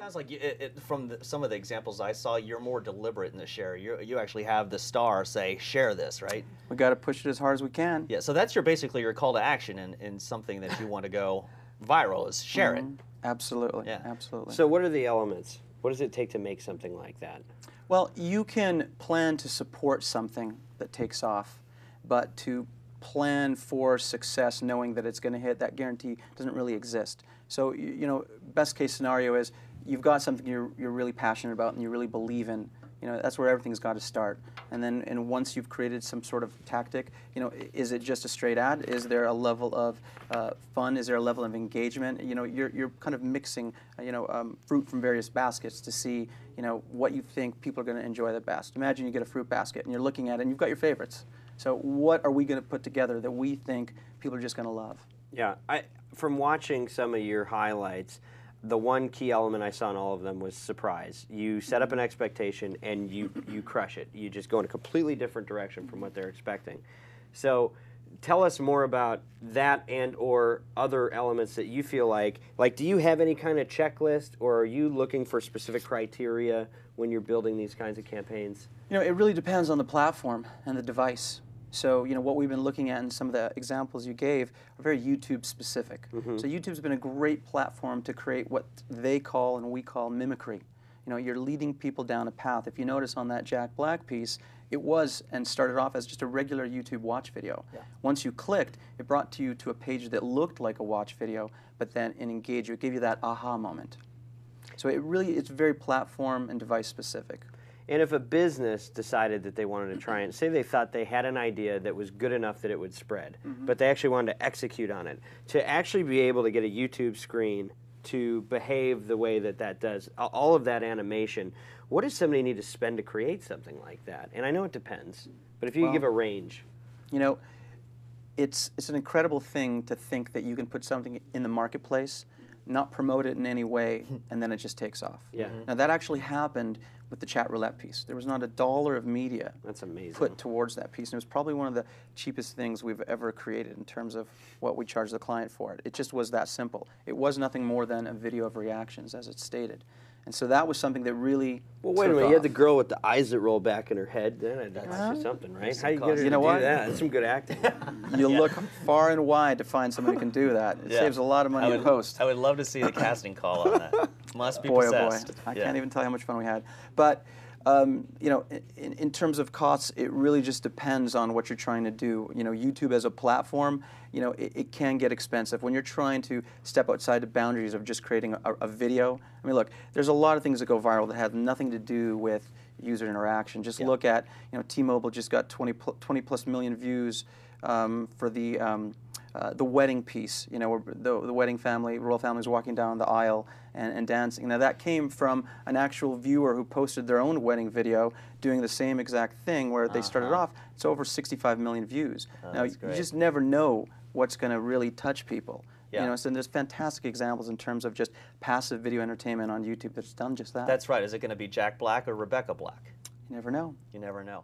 sounds like from some of the examples I saw, you're more deliberate in the share. You actually have the star say, share this, right? We got to push it as hard as we can. Yeah, so that's basically your call to action in something that you want to go viral is share it. Absolutely, yeah. absolutely. So what are the elements? What does it take to make something like that? Well, you can plan to support something that takes off, but to plan for success knowing that it's going to hit, that guarantee doesn't really exist. So, you know, best case scenario is you've got something you're really passionate about and you really believe in. You know, that's where everything's got to start. And then once you've created some sort of tactic, you know, is it just a straight ad? Is there a level of fun? Is there a level of engagement? You know, you're kind of mixing, fruit from various baskets to see, you know, what you think people are going to enjoy the best. Imagine you get a fruit basket and you're looking at it and you've got your favorites. So what are we going to put together that we think people are just going to love? Yeah, from watching some of your highlights, the one key element I saw in all of them was surprise. You set up an expectation and you crush it. You just go in a completely different direction from what they're expecting. So tell us more about that and or other elements that you feel like do you have any kind of checklist, or are you looking for specific criteria when you're building these kinds of campaigns? You know, it really depends on the platform and the device. So, you know, what we've been looking at in some of the examples you gave are very YouTube specific. So YouTube's been a great platform to create what they call and we call mimicry. You know, you're leading people down a path. If you notice on that Jack Black piece, it was and started off as just a regular YouTube watch video. Yeah. Once you clicked, it brought you to a page that looked like a watch video, but then it engaged you. It gave you that aha moment. So it's very platform and device specific. And if a business decided that they wanted to try and say they thought they had an idea that was good enough that it would spread, but they actually wanted to execute on it, to actually be able to get a YouTube screen to behave the way that that does, all of that animation, what does somebody need to spend to create something like that? And I know it depends, but if you could give a range. You know, it's an incredible thing to think that you can put something in the marketplace, not promote it in any way, and then it just takes off. Yeah. Now that actually happened with the chat roulette piece. There was not a dollar of media put towards that piece. And it was probably one of the cheapest things we've ever created in terms of what we charged the client for it. It just was that simple. It was nothing more than a video of reactions, as it stated. And so that was something that really Well, wait a minute. You had the girl with the eyes that roll back in her head. That's just something, right? How you get her to do that? That's some good acting. You look far and wide to find somebody who can do that. It saves a lot of money in post. I would love to see the casting call on that. Must be possessed. Oh boy. I can't even tell you how much fun we had. But you know, in terms of costs, it really just depends on what you're trying to do. You know, YouTube as a platform, you know, it can get expensive. When you're trying to step outside the boundaries of just creating a video, I mean, look, there's a lot of things that go viral that have nothing to do with user interaction. Just look at, you know, T-Mobile just got 20 plus million views for the wedding piece, you know, where the wedding family, royal family is walking down the aisle and dancing. Now that came from an actual viewer who posted their own wedding video doing the same exact thing where they started off. It's over 65 million views. Now you just never know what's going to really touch people. You know, so there's fantastic examples in terms of just passive video entertainment on YouTube that's done just that. That's right. Is it going to be Jack Black or Rebecca Black? You never know. You never know.